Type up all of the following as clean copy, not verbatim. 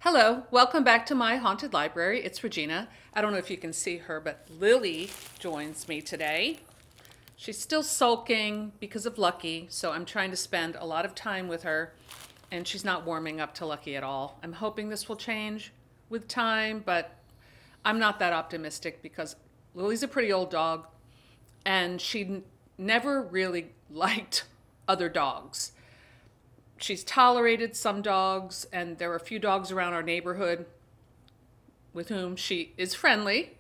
Hello, welcome back to my haunted library. It's Regina. I don't know if you can see her, but Lily joins me today. She's still sulking because of Lucky, so I'm trying to spend a lot of time with her, and she's not warming up to Lucky at all. I'm hoping this will change with time, but I'm not that optimistic because Lily's a pretty old dog, and she never really liked other dogs. She's tolerated some dogs, and there are a few dogs around our neighborhood with whom she is friendly.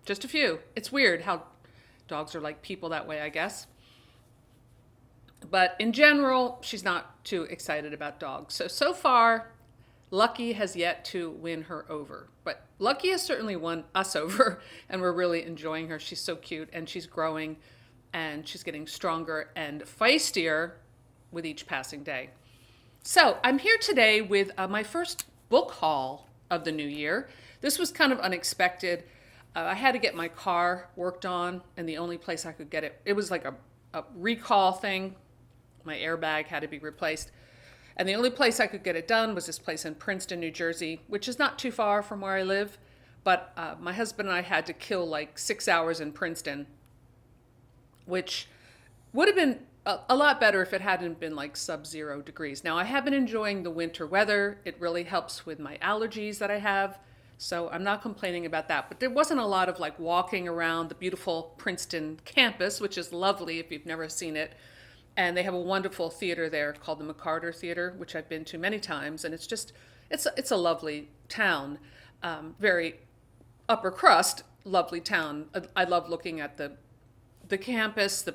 Just a few. It's weird how dogs are like people that way, I guess. But in general, she's not too excited about dogs. So far, Lucky has yet to win her over. But Lucky has certainly won us over, and we're really enjoying her. She's so cute, and she's growing, and she's getting stronger and feistier with each passing day. So I'm here today with my first book haul of the new year. This was kind of unexpected. I had to get my car worked on, and the only place I could get it was like a recall thing. My airbag had to be replaced. And the only place I could get it done was this place in Princeton, New Jersey, which is not too far from where I live. But my husband and I had to kill like 6 hours in Princeton, which would have been a lot better if it hadn't been like sub-zero degrees. Now, I have been enjoying the winter weather. It really helps with my allergies that I have. So I'm not complaining about that. But there wasn't a lot of like walking around the beautiful Princeton campus, which is lovely if you've never seen it. And they have a wonderful theater there called the McCarter Theater, which I've been to many times. And it's a lovely town, very upper crust, lovely town. I love looking at the campus.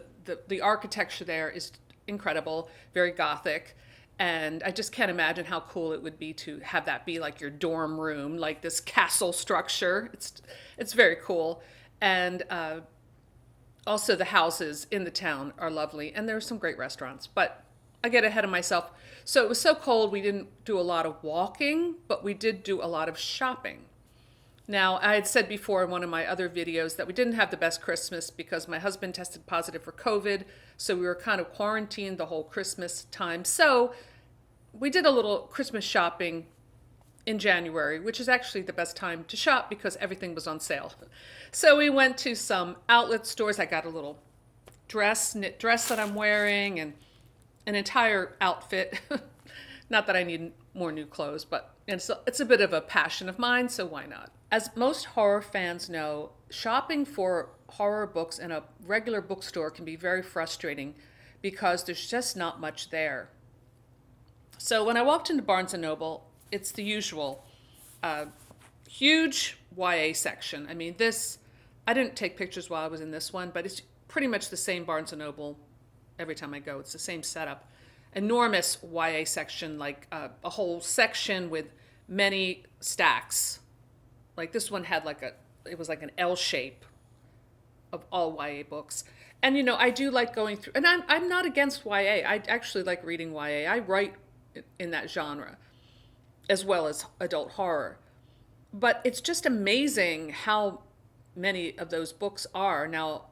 The architecture there is incredible, very Gothic. And I just can't imagine how cool it would be to have that be like your dorm room, like this castle structure. It's very cool. And also the houses in the town are lovely. And there's some great restaurants. But I get ahead of myself. So it was so cold, we didn't do a lot of walking, but we did do a lot of shopping. Now, I had said before in one of my other videos that we didn't have the best Christmas because my husband tested positive for COVID, so we were kind of quarantined the whole Christmas time. So we did a little Christmas shopping in January, which is actually the best time to shop because everything was on sale. So we went to some outlet stores. I got a little knit dress that I'm wearing and an entire outfit. Not that I need more new clothes, but it's a bit of a passion of mine, so why not? As most horror fans know, shopping for horror books in a regular bookstore can be very frustrating because there's just not much there. So when I walked into Barnes& and Noble, it's the usual huge YA section. I mean, I didn't take pictures while I was in this one, but it's pretty much the same Barnes& and Noble every time I go. It's the same setup. Enormous YA section, like a whole section with many stacks. Like this one had it was like an L shape of all YA books. And I do like going through, and I'm not against YA. I actually like reading YA. I write in that genre as well as adult horror. But it's just amazing how many of those books are. Now,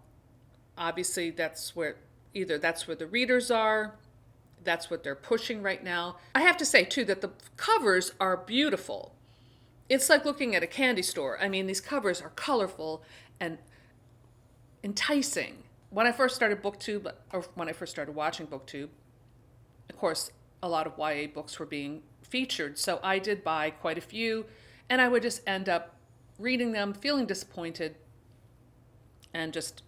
obviously that's where the readers are, that's what they're pushing right now. I have to say too that the covers are beautiful. It's like looking at a candy store. I mean, these covers are colorful and enticing. When I first started BookTube, or when I first started watching BookTube, of course, a lot of YA books were being featured. So I did buy quite a few, and I would just end up reading them, feeling disappointed, and just,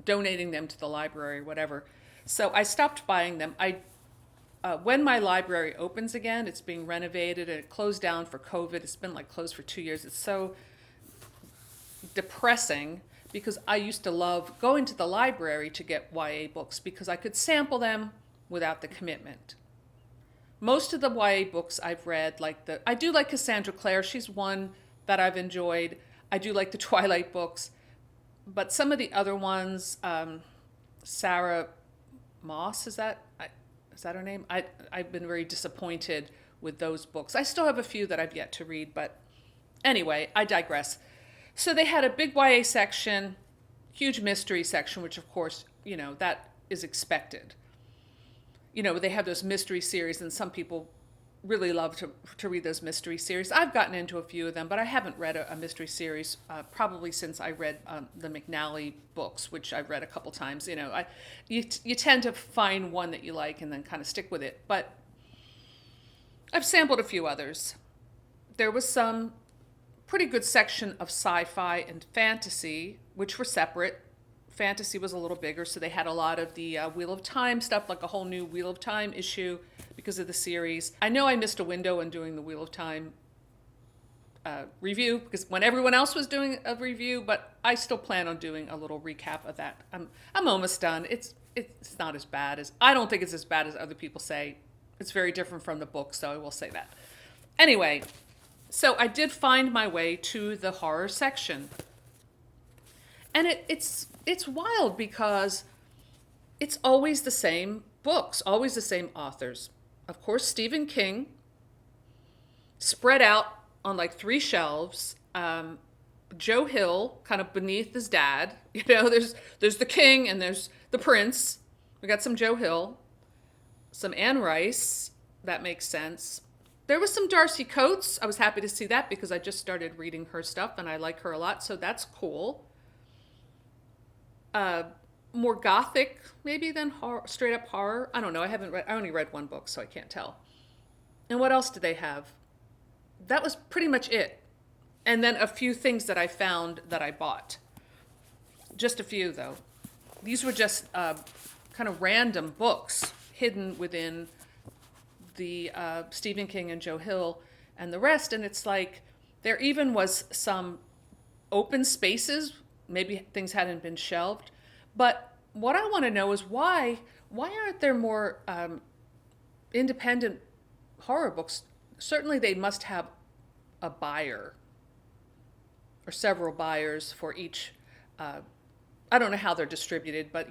donating them to the library or whatever. So I stopped buying them. When my library opens again, it's being renovated and it closed down for COVID. It's been like closed for 2 years. It's so depressing because I used to love going to the library to get YA books because I could sample them without the commitment. Most of the YA books I've read, I do like Cassandra Clare. She's one that I've enjoyed. I do like the Twilight books, but some of the other ones, Sarah Moss, is that her name? I've been very disappointed with those books. I still have a few that I've yet to read, but anyway, I digress. So they had a big YA section, huge mystery section, which of course, that is expected. They have those mystery series, and some people really love to read those mystery series. I've gotten into a few of them, but I haven't read a mystery series probably since I read the McNally books, which I've read a couple times. You tend to find one that you like and then kind of stick with it. But I've sampled a few others. There was some pretty good section of sci-fi and fantasy, which were separate. Fantasy was a little bigger, so they had a lot of the Wheel of Time stuff, like a whole new Wheel of Time issue because of the series. I know I missed a window in doing the Wheel of Time review because when everyone else was doing a review, but I still plan on doing a little recap of that. I'm almost done. It's not as bad as, I don't think it's as bad as other people say. It's very different from the book, so I will say that. Anyway, so I did find my way to the horror section. And it's wild because it's always the same books, always the same authors. Of course, Stephen King, spread out on like 3 shelves. Joe Hill, kind of beneath his dad. There's the King and there's the Prince. We got some Joe Hill, some Anne Rice. That makes sense. There was some Darcy Coates. I was happy to see that because I just started reading her stuff and I like her a lot, so that's cool. More gothic maybe than horror, straight up horror. I don't know. I only read one book, so I can't tell. And what else did they have? That was pretty much it. And then a few things that I found that I bought. Just a few, though. These were just kind of random books hidden within the Stephen King and Joe Hill and the rest. And it's like there even was some open spaces. Maybe things hadn't been shelved. But what I want to know is why aren't there more independent horror books? Certainly they must have a buyer or several buyers for each. I don't know how they're distributed, but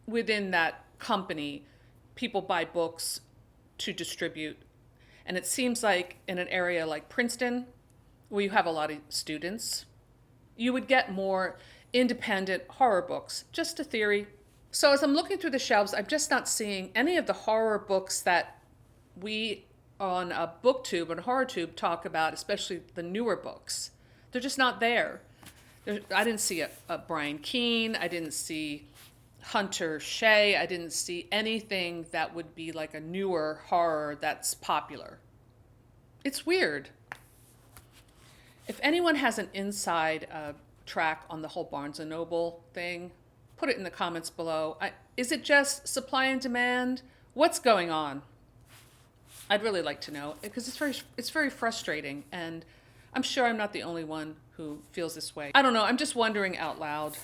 within that company, people buy books to distribute. And it seems like in an area like Princeton, where you have a lot of students, you would get more independent horror books. Just a theory. So as I'm looking through the shelves, I'm just not seeing any of the horror books that we on BookTube and HorrorTube talk about, especially the newer books. They're just not there. I didn't see a Brian Keene. I didn't see Hunter Shea. I didn't see anything that would be like a newer horror that's popular. It's weird. If anyone has an inside track on the whole Barnes & Noble thing, put it in the comments below. Is it just supply and demand? What's going on? I'd really like to know because it's very frustrating, and I'm sure I'm not the only one who feels this way. I don't know. I'm just wondering out loud.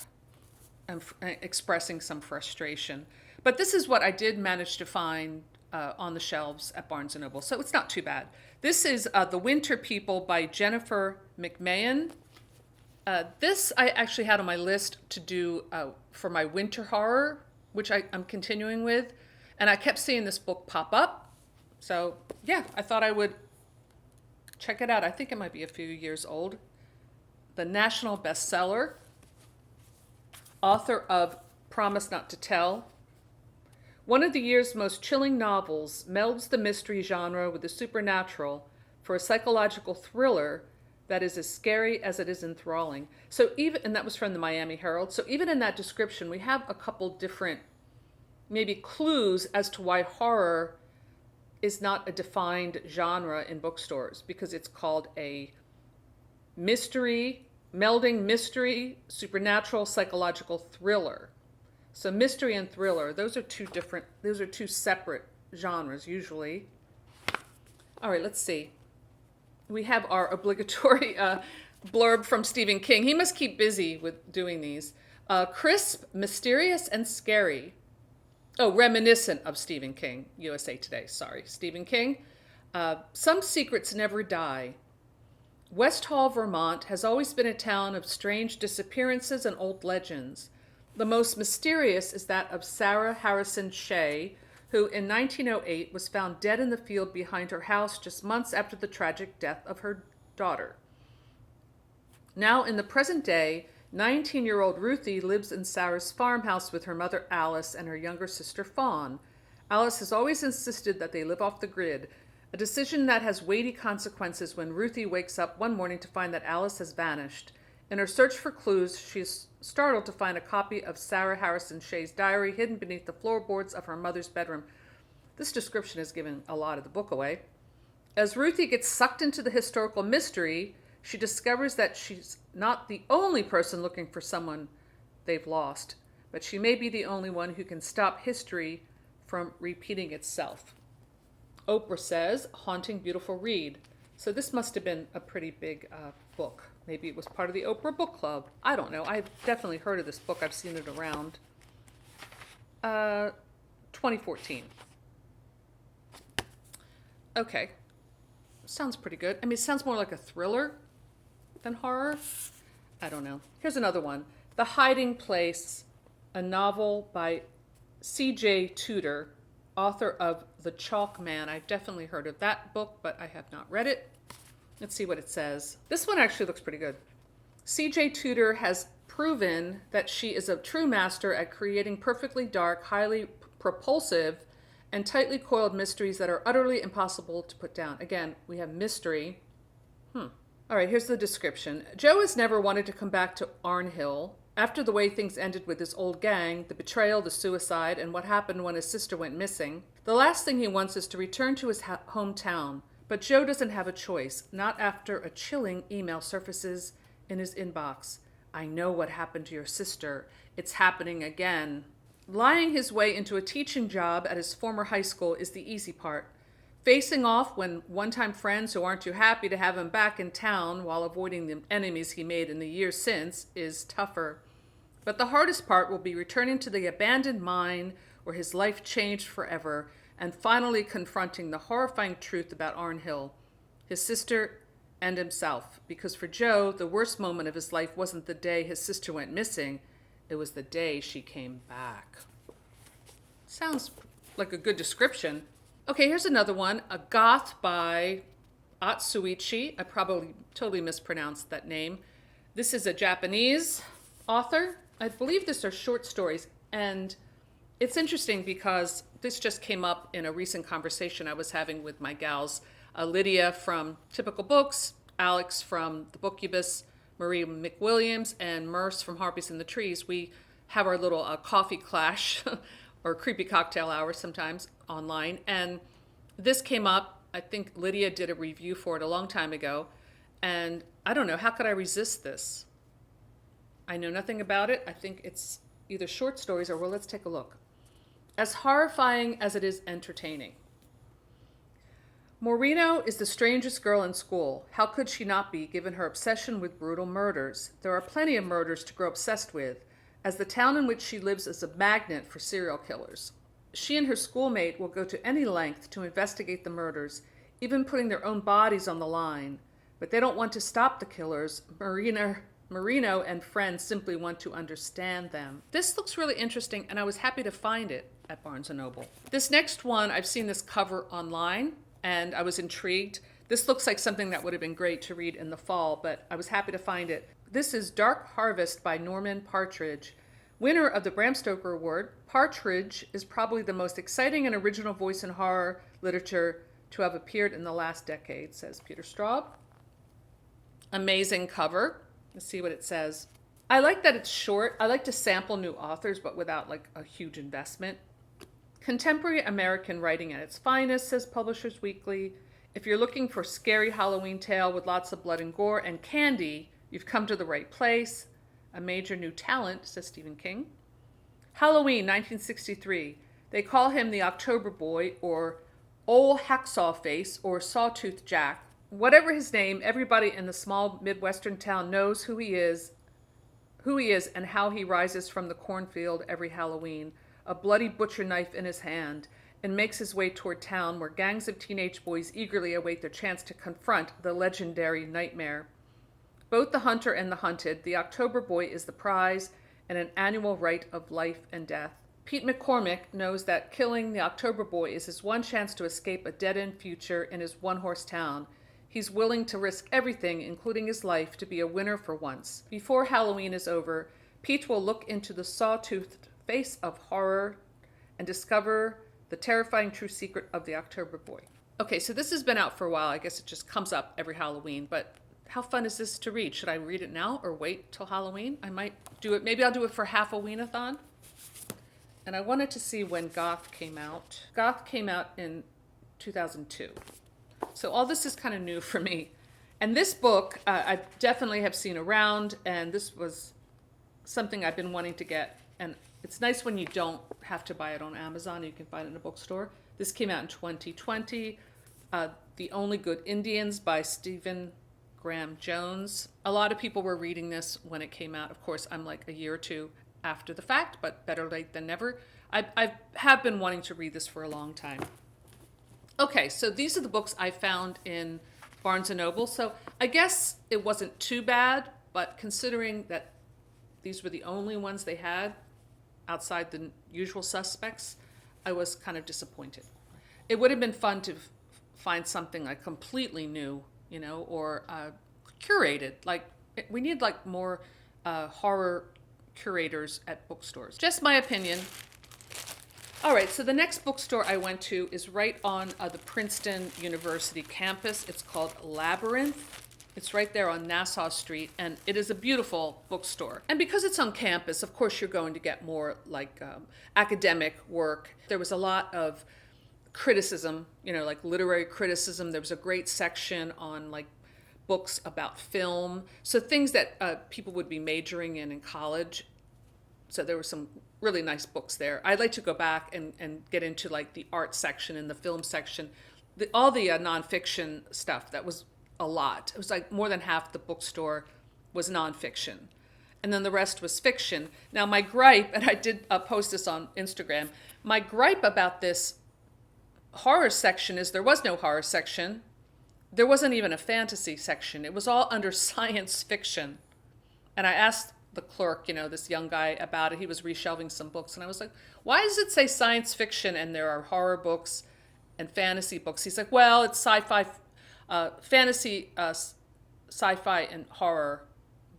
I'm expressing some frustration. But this is what I did manage to find on the shelves at Barnes & Noble, so it's not too bad. This is The Winter People by Jennifer McMahon. This I actually had on my list to do for my winter horror, which I'm continuing with. And I kept seeing this book pop up. So yeah, I thought I would check it out. I think it might be a few years old. The national bestseller. Author of Promise Not to Tell. One of the year's most chilling novels melds the mystery genre with the supernatural for a psychological thriller that is as scary as it is enthralling. And that was from the Miami Herald. So even in that description, we have a couple different maybe clues as to why horror is not a defined genre in bookstores, because it's called a melding mystery, supernatural, psychological thriller. So mystery and thriller, those are two separate genres usually. All right, let's see. We have our obligatory blurb from Stephen King. He must keep busy with doing these. Crisp, mysterious, and scary. Oh, reminiscent of Stephen King, USA Today. Sorry, Stephen King. Some secrets never die. West Hall, Vermont has always been a town of strange disappearances and old legends. The most mysterious is that of Sarah Harrison Shea, who in 1908 was found dead in the field behind her house just months after the tragic death of her daughter. Now, in the present day, 19-year-old Ruthie lives in Sarah's farmhouse with her mother Alice and her younger sister Fawn. Alice has always insisted that they live off the grid, A decision that has weighty consequences when Ruthie wakes up one morning to find that Alice has vanished. In her search for clues, she is startled to find a copy of Sarah Harrison Shea's diary hidden beneath the floorboards of her mother's bedroom. This description is giving a lot of the book away. As Ruthie gets sucked into the historical mystery, she discovers that she's not the only person looking for someone they've lost, but she may be the only one who can stop history from repeating itself. Oprah says, haunting, beautiful read. So this must have been a pretty big book. Maybe it was part of the Oprah Book Club. I don't know. I've definitely heard of this book. I've seen it around. 2014. Okay. Sounds pretty good. I mean, it sounds more like a thriller than horror. I don't know. Here's another one. The Hiding Place, a novel by C.J. Tudor, author of The Chalk Man. I've definitely heard of that book, but I have not read it. Let's see what it says. This one actually looks pretty good. C.J. Tudor has proven that she is a true master at creating perfectly dark, highly propulsive, and tightly coiled mysteries that are utterly impossible to put down. Again, we have mystery. All right, here's the description. Joe has never wanted to come back to Arnhill. After the way things ended with his old gang, the betrayal, the suicide, and what happened when his sister went missing, the last thing he wants is to return to his hometown. But Joe doesn't have a choice, not after a chilling email surfaces in his inbox. I know what happened to your sister. It's happening again. Lying his way into a teaching job at his former high school is the easy part. Facing off when one-time friends who aren't too happy to have him back in town while avoiding the enemies he made in the years since is tougher. But the hardest part will be returning to the abandoned mine where his life changed forever and finally confronting the horrifying truth about Arnhill, his sister, and himself. Because for Joe, the worst moment of his life wasn't the day his sister went missing, it was the day she came back. Sounds like a good description. Okay, here's another one, A Goth by Otsuichi. I probably totally mispronounced that name. This is a Japanese author. I believe these are short stories, and it's interesting because this just came up in a recent conversation I was having with my gals, Lydia from Typical Books, Alex from The Bookubus, Marie McWilliams, and Merce from Harpies in the Trees. We have our little coffee clash or creepy cocktail hour sometimes online, and this came up. I think Lydia did a review for it a long time ago, and I don't know, how could I resist this? I know nothing about it. I think it's either short stories or, well, let's take a look. As horrifying as it is entertaining. Moreno is the strangest girl in school. How could she not be, given her obsession with brutal murders? There are plenty of murders to grow obsessed with, as the town in which she lives is a magnet for serial killers. She and her schoolmate will go to any length to investigate the murders, even putting their own bodies on the line. But they don't want to stop the killers. Moreno and friends simply want to understand them. This looks really interesting, and I was happy to find it at Barnes & Noble. This next one, I've seen this cover online, and I was intrigued. This looks like something that would have been great to read in the fall, but I was happy to find it. This is Dark Harvest by Norman Partridge. Winner of the Bram Stoker Award, Partridge is probably the most exciting and original voice in horror literature to have appeared in the last decade, says Peter Straub. Amazing cover. Let's see what it says. I like that it's short. I like to sample new authors, but without like a huge investment. Contemporary American writing at its finest, says Publishers Weekly. If you're looking for scary Halloween tale with lots of blood and gore and candy, you've come to the right place. A major new talent, says Stephen King. Halloween, 1963. They call him the October Boy, or Old Hacksaw Face, or Sawtooth Jack. Whatever his name, everybody in the small Midwestern town knows who he is and how he rises from the cornfield every Halloween, a bloody butcher knife in his hand, and makes his way toward town where gangs of teenage boys eagerly await their chance to confront the legendary nightmare. Both the hunter and the hunted, the October Boy is the prize and an annual rite of life and death. Pete McCormick knows that killing the October Boy is his one chance to escape a dead-end future in his one-horse town. He's willing to risk everything, including his life, to be a winner for once. Before Halloween is over, Pete will look into the saw-toothed face of horror and discover the terrifying true secret of the October Boy. Okay, so this has been out for a while. I guess it just comes up every Halloween, but how fun is this to read? Should I read it now or wait till Halloween? I might do it. Maybe I'll do it for half a Weenathon. And I wanted to see when Goth came out. Goth came out in 2002. So all this is kind of new for me. And this book, I definitely have seen around, and this was something I've been wanting to get. And it's nice when you don't have to buy it on Amazon. You can find it in a bookstore. This came out in 2020. The Only Good Indians by Stephen Graham Jones. A lot of people were reading this when it came out. Of course, I'm like a year or two after the fact, but better late than never. I have been wanting to read this for a long time. Okay, so these are the books I found in Barnes & Noble. So I guess it wasn't too bad, but considering that these were the only ones they had outside the usual suspects, I was kind of disappointed. It would have been fun to find something like completely new, or curated. Like, we need like more horror curators at bookstores. Just my opinion. All right, so the next bookstore I went to is right on the Princeton University campus. It's called Labyrinth. It's right there on Nassau Street, and it is a beautiful bookstore. And because it's on campus, of course, you're going to get more like academic work. There was a lot of criticism, like literary criticism. There was a great section on like books about film. So things that people would be majoring in college. So there were some really nice books there. I'd like to go back and get into like the art section and the film section. All the nonfiction stuff, that was a lot. It was like more than half the bookstore was nonfiction. And then the rest was fiction. Now my gripe, and I did post this on Instagram, my gripe about this horror section is there was no horror section. There wasn't even a fantasy section. It was all under science fiction. And I asked the clerk, this young guy, about it. He was reshelving some books. And I was like, why does it say science fiction and there are horror books and fantasy books? He's like, well, it's sci-fi, fantasy, sci-fi, and horror.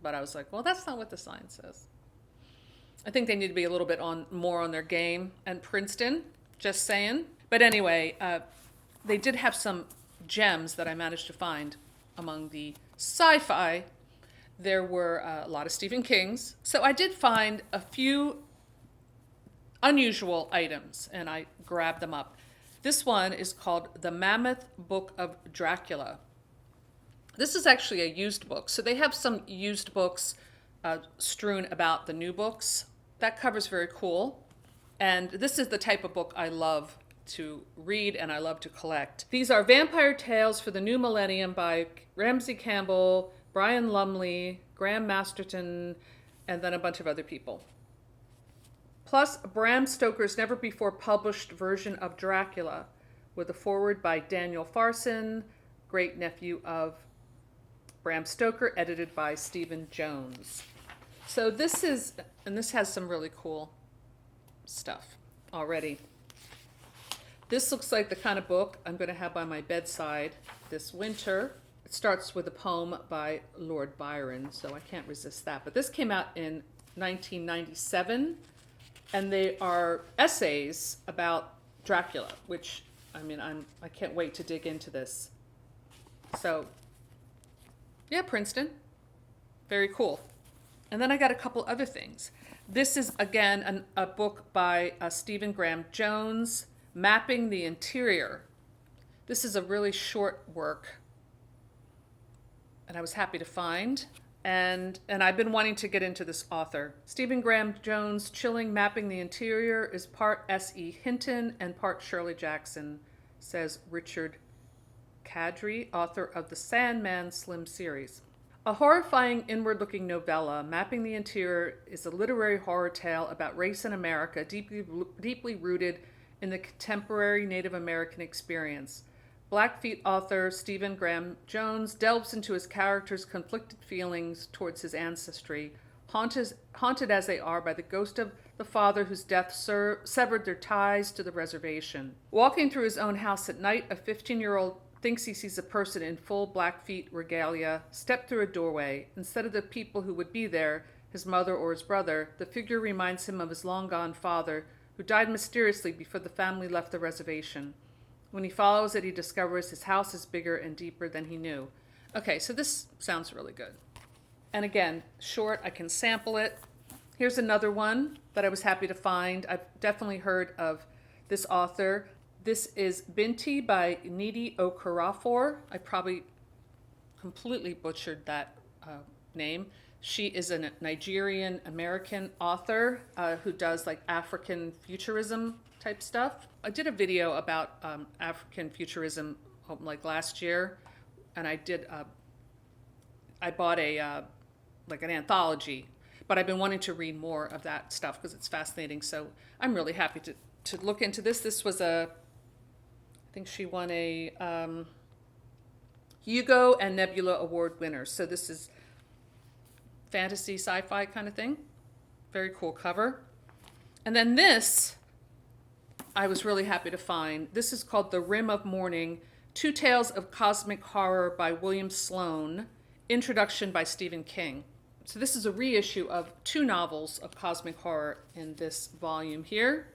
But I was like, well, that's not what the sign says. I think they need to be a little bit more on their game. And Princeton, just saying. But anyway, they did have some gems that I managed to find among the sci-fi. There were a lot of Stephen King's. So I did find a few unusual items, and I grabbed them up. This one is called The Mammoth Book of Dracula. This is actually a used book. So they have some used books strewn about the new books. That cover's very cool. And this is the type of book I love to read and I love to collect. These are Vampire Tales for the New Millennium by Ramsey Campbell, Brian Lumley, Graham Masterton, and then a bunch of other people. Plus Bram Stoker's never before published version of Dracula with a foreword by Daniel Farson, great nephew of Bram Stoker, edited by Stephen Jones. So this has some really cool stuff already. This looks like the kind of book I'm going to have by my bedside this winter. It starts with a poem by Lord Byron, so I can't resist that. But this came out in 1997, and they are essays about Dracula, which, I can't wait to dig into this. So, yeah, Princeton. Very cool. And then I got a couple other things. This is, again, a book by Stephen Graham Jones, Mapping the Interior. This is a really short work, and I was happy to find. And I've been wanting to get into this author. Stephen Graham Jones' chilling Mapping the Interior is part S.E. Hinton and part Shirley Jackson, says Richard Kadri, author of the Sandman Slim series. A horrifying inward-looking novella, Mapping the Interior is a literary horror tale about race in America, deeply rooted in the contemporary Native American experience. Blackfeet author Stephen Graham Jones delves into his characters' conflicted feelings towards his ancestry, haunted as they are by the ghost of the father whose death severed their ties to the reservation. Walking through his own house at night, a 15-year-old thinks he sees a person in full Blackfeet regalia step through a doorway. Instead of the people who would be there, his mother or his brother, the figure reminds him of his long-gone father, who died mysteriously before the family left the reservation. When he follows it, he discovers his house is bigger and deeper than he knew. Okay, so this sounds really good. And again, short, I can sample it. Here's another one that I was happy to find. I've definitely heard of this author. This is Binti by Nnedi Okorafor. I probably completely butchered that name. She is a Nigerian American author who does like African futurism type stuff. I did a video about African futurism like last year, and I bought a like an anthology, but I've been wanting to read more of that stuff because it's fascinating. So I'm really happy to look into this. This was I think she won a Hugo and Nebula Award winner. So this is fantasy, sci-fi kind of thing. Very cool cover. And then this, I was really happy to find. This is called The Rim of Morning, Two Tales of Cosmic Horror by William Sloane, introduction by Stephen King. So this is a reissue of 2 novels of cosmic horror in this volume here.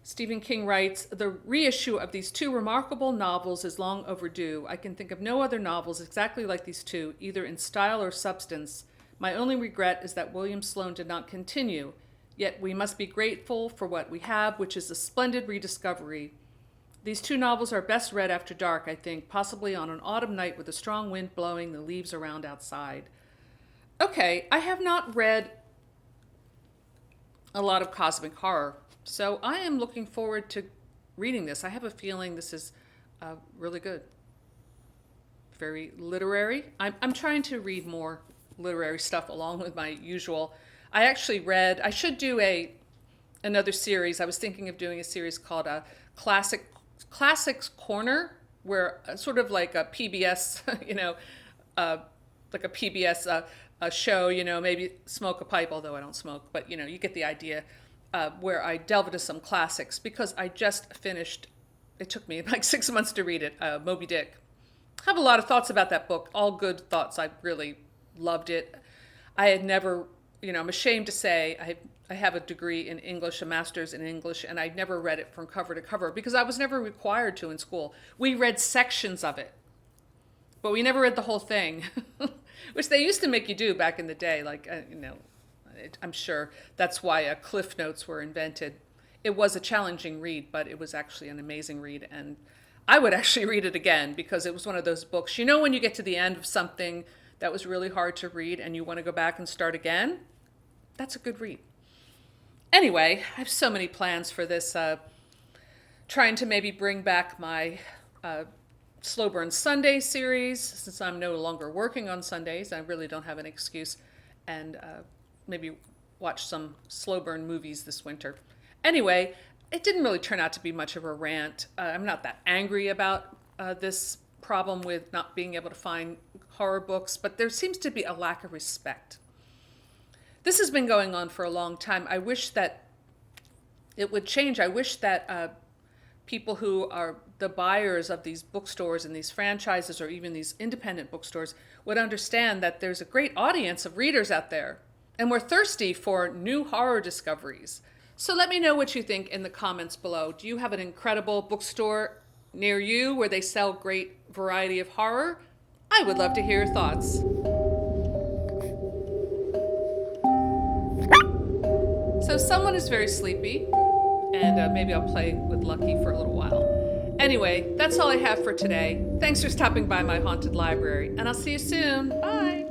Stephen King writes, the reissue of these 2 remarkable novels is long overdue. I can think of no other novels exactly like these 2, either in style or substance. My only regret is that William Sloane did not continue. Yet we must be grateful for what we have, which is a splendid rediscovery. These 2 novels are best read after dark, I think, possibly on an autumn night with a strong wind blowing the leaves around outside. Okay, I have not read a lot of cosmic horror, so I am looking forward to reading this. I have a feeling this is really good. Very literary. I'm trying to read more literary stuff along with my usual. I should do another series. I was thinking of doing a series called Classics Corner, where sort of like a PBS, like a PBS a show, maybe smoke a pipe, although I don't smoke, but you get the idea, where I delve into some classics, because I just finished, it took me like 6 months to read it, Moby Dick. I have a lot of thoughts about that book, all good thoughts. I really loved it. I had never, I'm ashamed to say I have a degree in English, a master's in English, and I'd never read it from cover to cover because I was never required to in school. We read sections of it, but we never read the whole thing, which they used to make you do back in the day. I'm sure that's why Cliff Notes were invented. It was a challenging read, but it was actually an amazing read, and I would actually read it again because it was one of those books. When you get to the end of something that was really hard to read and you want to go back and start again, that's a good read. Anyway, I have so many plans for this. Trying to maybe bring back my Slow Burn Sunday series, since I'm no longer working on Sundays. I really don't have an excuse. And maybe watch some slow burn movies this winter. Anyway, it didn't really turn out to be much of a rant. I'm not that angry about this problem with not being able to find horror books, but there seems to be a lack of respect. This has been going on for a long time. I wish that it would change. I wish that people who are the buyers of these bookstores and these franchises or even these independent bookstores would understand that there's a great audience of readers out there, and we're thirsty for new horror discoveries. So let me know what you think in the comments below. Do you have an incredible bookstore near you where they sell great variety of horror? I would love to hear your thoughts. So someone is very sleepy, and maybe I'll play with Lucky for a little while. Anyway, that's all I have for today. Thanks for stopping by my haunted library, and I'll see you soon. Bye.